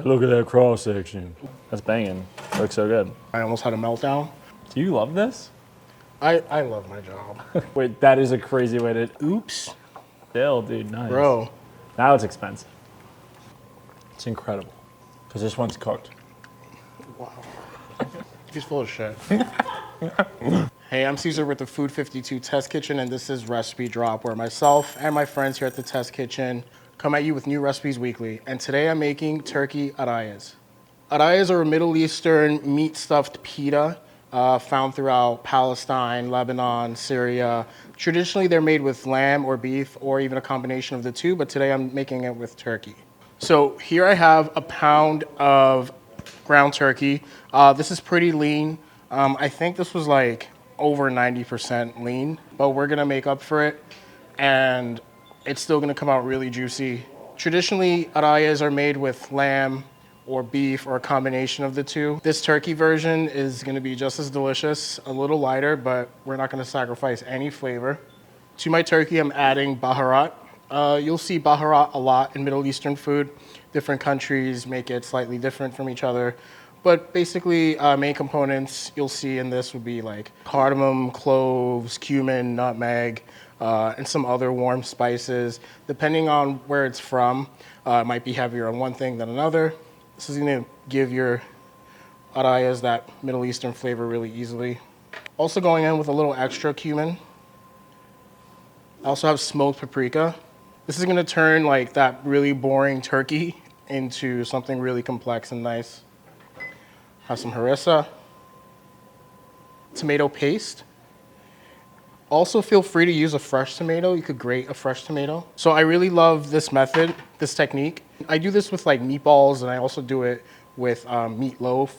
Look at that cross section. That's banging. Looks so good. I almost had a meltdown. Do you love this? I love my job. Wait, that is a crazy way to. Oops. Still, dude, nice. Bro. Now it's expensive. It's incredible. Because this one's cooked. Wow. He's full of shit. Hey, I'm Cesar with the Food52 Test Kitchen, and this is Recipe Drop, where myself and my friends here at the Test Kitchen come at you with new recipes weekly. And today I'm making turkey ara'yes. Ara'yes are a Middle Eastern meat-stuffed pita found throughout Palestine, Lebanon, Syria. Traditionally, they're made with lamb or beef or even a combination of the two, but today I'm making it with turkey. So here I have a pound of ground turkey. This is pretty lean. I think this was like over 90% lean, but we're gonna make up for it, and it's still gonna come out really juicy. Traditionally, ara'yes are made with lamb or beef or a combination of the two. This turkey version is gonna be just as delicious, a little lighter, but we're not gonna sacrifice any flavor. To my turkey, I'm adding baharat. You'll see baharat a lot in Middle Eastern food. Different countries make it slightly different from each other. But basically, main components you'll see in this would be like cardamom, cloves, cumin, nutmeg, and some other warm spices. Depending on where it's from, it might be heavier on one thing than another. This is gonna give your ara'yes that Middle Eastern flavor really easily. Also going in with a little extra cumin. I also have smoked paprika. This is gonna turn like that really boring turkey into something really complex and nice. Have some harissa, tomato paste. Also feel free to use a fresh tomato. You could grate a fresh tomato. So I really love this method, this technique. I do this with like meatballs, and I also do it with meatloaf.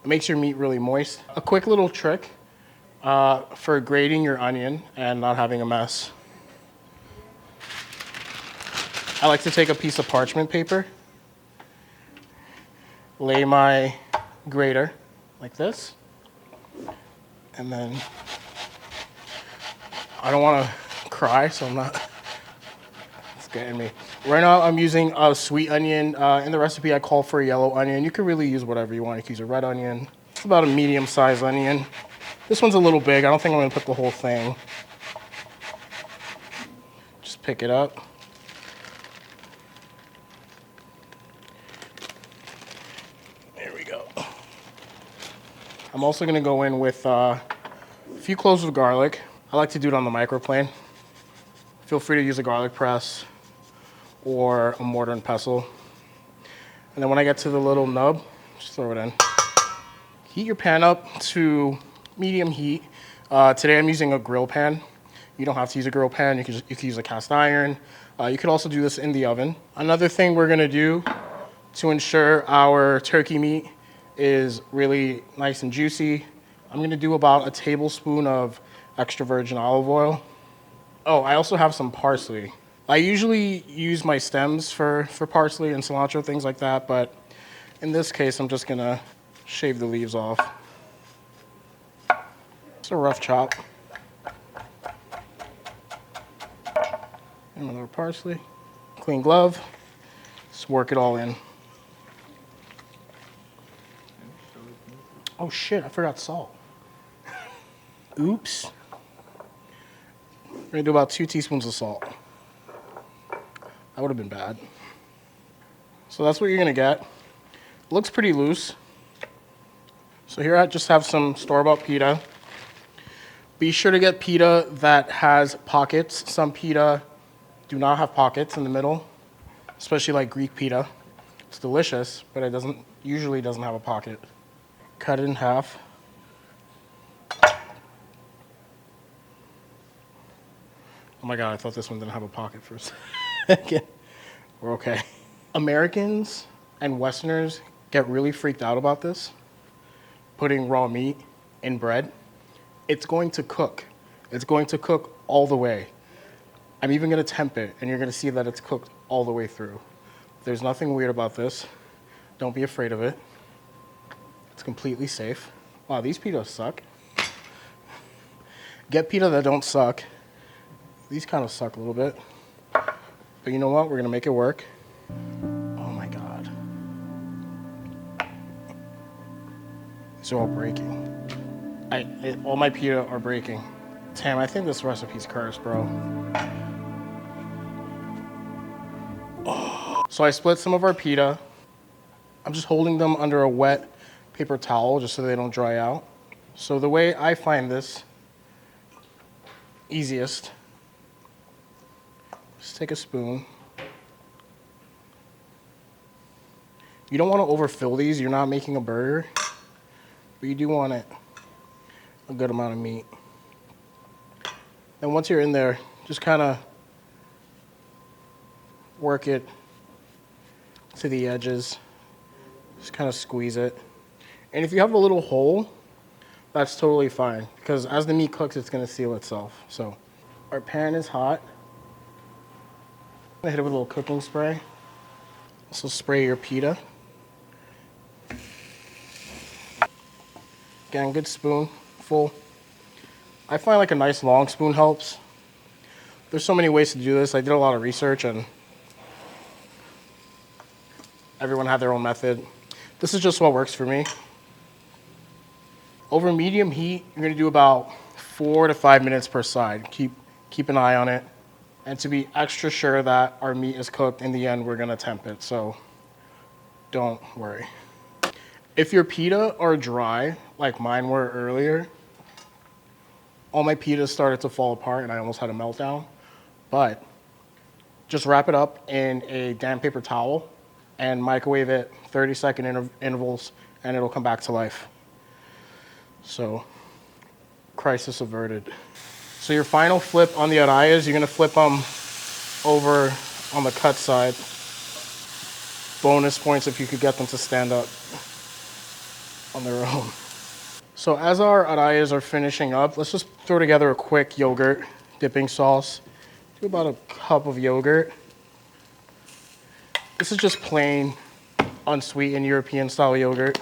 It makes your meat really moist. A quick little trick for grating your onion and not having a mess. I like to take a piece of parchment paper, lay my grater like this, and then I don't want to cry, so I'm not, it's getting me. Right now I'm using a sweet onion. In the recipe I call for a yellow onion. You can really use whatever you want. You can use a red onion. It's about a medium-sized onion. This one's a little big. I don't think I'm going to put the whole thing. Just pick it up. I'm also going to go in with a few cloves of garlic. I like to do it on the microplane. Feel free to use a garlic press or a mortar and pestle. And then when I get to the little nub, just throw it in. Heat your pan up to medium heat. Today I'm using a grill pan. You don't have to use a grill pan. You can use a cast iron. You could also do this in the oven. Another thing we're going to do to ensure our turkey meat is really nice and juicy, I'm gonna do about a tablespoon of extra virgin olive oil. Oh, I also have some parsley. I usually use my stems for parsley and cilantro, things like that, but in this case, I'm just gonna shave the leaves off. It's a rough chop. And another parsley. Clean glove, just work it all in. Oh shit, I forgot salt. Oops. We're gonna do about 2 teaspoons of salt. That would have been bad. So that's what you're gonna get. It looks pretty loose. So here I just have some store-bought pita. Be sure to get pita that has pockets. Some pita do not have pockets in the middle, especially like Greek pita. It's delicious, but it usually doesn't have a pocket. Cut it in half. Oh my God, I thought this one didn't have a pocket for a second. We're okay. Americans and Westerners get really freaked out about this, putting raw meat in bread. It's going to cook. It's going to cook all the way. I'm even gonna temp it, and you're gonna see that it's cooked all the way through. There's nothing weird about this. Don't be afraid of it. It's completely safe. Wow, these pitas suck. Get pita that don't suck. These kind of suck a little bit. But you know what? We're gonna make it work. Oh my God. It's all breaking. All my pita are breaking. Damn, I think this recipe's cursed, bro. Oh. So I split some of our pita. I'm just holding them under a wet paper towel just so they don't dry out. So the way I find this easiest, just take a spoon. You don't want to overfill these. You're not making a burger, but you do want a good amount of meat. And once you're in there, just kind of work it to the edges. Just kind of squeeze it. And if you have a little hole, that's totally fine, because as the meat cooks, it's going to seal itself. So our pan is hot. I'm going to hit it with a little cooking spray. Also spray your pita. Again, good spoon, full. I find like a nice long spoon helps. There's so many ways to do this. I did a lot of research and everyone had their own method. This is just what works for me. Over medium heat, you're gonna do about 4 to 5 minutes per side. Keep an eye on it. And to be extra sure that our meat is cooked, in the end, we're gonna temp it, so don't worry. If your pita are dry, like mine were earlier, all my pitas started to fall apart and I almost had a meltdown. But just wrap it up in a damp paper towel and microwave it 30-second intervals and it'll come back to life. So, crisis averted. So your final flip on the Ara'yes, you're gonna flip them over on the cut side. Bonus points if you could get them to stand up on their own. So as our Ara'yes are finishing up, let's just throw together a quick yogurt dipping sauce. Do about a cup of yogurt. This is just plain, unsweetened European style yogurt.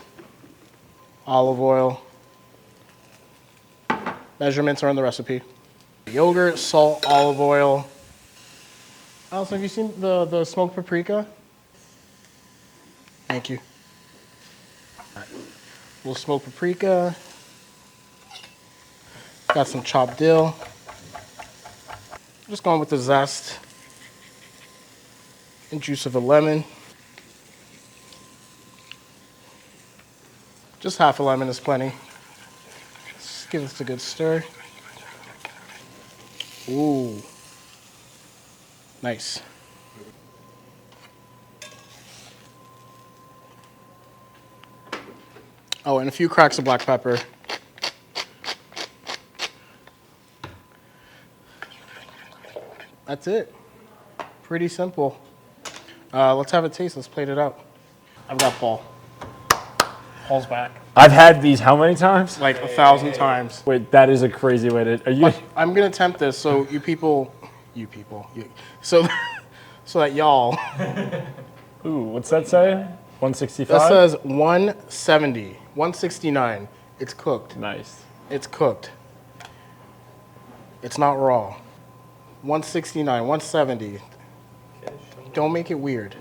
Olive oil. Measurements are in the recipe. Yogurt, salt, olive oil. Allison, have you seen the smoked paprika? Thank you. All right. A little smoked paprika. Got some chopped dill. Just going with the zest and juice of a lemon. Just half a lemon is plenty. Just give this a good stir. Ooh. Nice. Oh, and a few cracks of black pepper. That's it. Pretty simple. Let's have a taste. Let's plate it out. I've got Paul. Paul's back. I've had these how many times? Like 1,000 times. Wait, that is a crazy way to. Are you? I'm gonna attempt this so so that y'all. Ooh, what's that say? 165. That says 170, 169. It's cooked. Nice. It's cooked. It's not raw. 169, 170. Don't make it weird.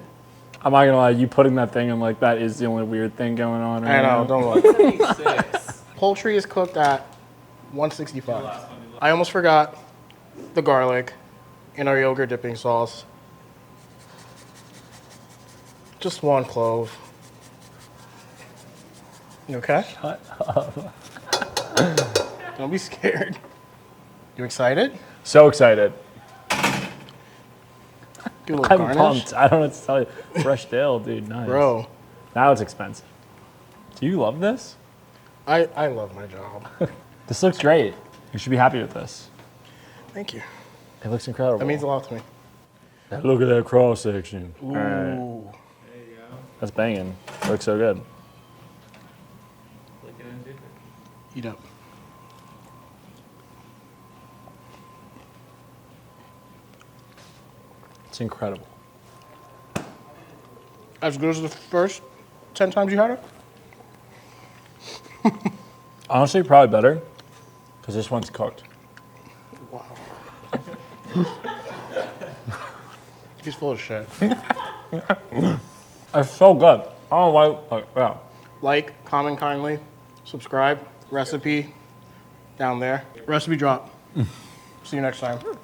I'm not gonna lie, you putting that thing in like that is the only weird thing going on right I know, now. don't look. Poultry is cooked at 165. I almost forgot the garlic in our yogurt dipping sauce. Just 1 clove. You okay? Shut up. Don't be scared. You excited? So excited. Do a little I'm garnish. pumped. I don't know what to tell you. Fresh dill, dude. Nice. Bro, Now it's expensive. Do you love this? I love my job. This looks great. You should be happy with this. Thank you. It looks incredible. That means a lot to me. Look at that cross section. Ooh. All right. There you go. That's banging. Looks so good. Lick it and dip it. Eat up. It's incredible. As good as the first 10 times you had it? Honestly, probably better because this one's cooked. Wow. He's full of shit. It's so good. I don't know why. Yeah. Like, comment kindly, subscribe, recipe down there. Recipe drop. See you next time.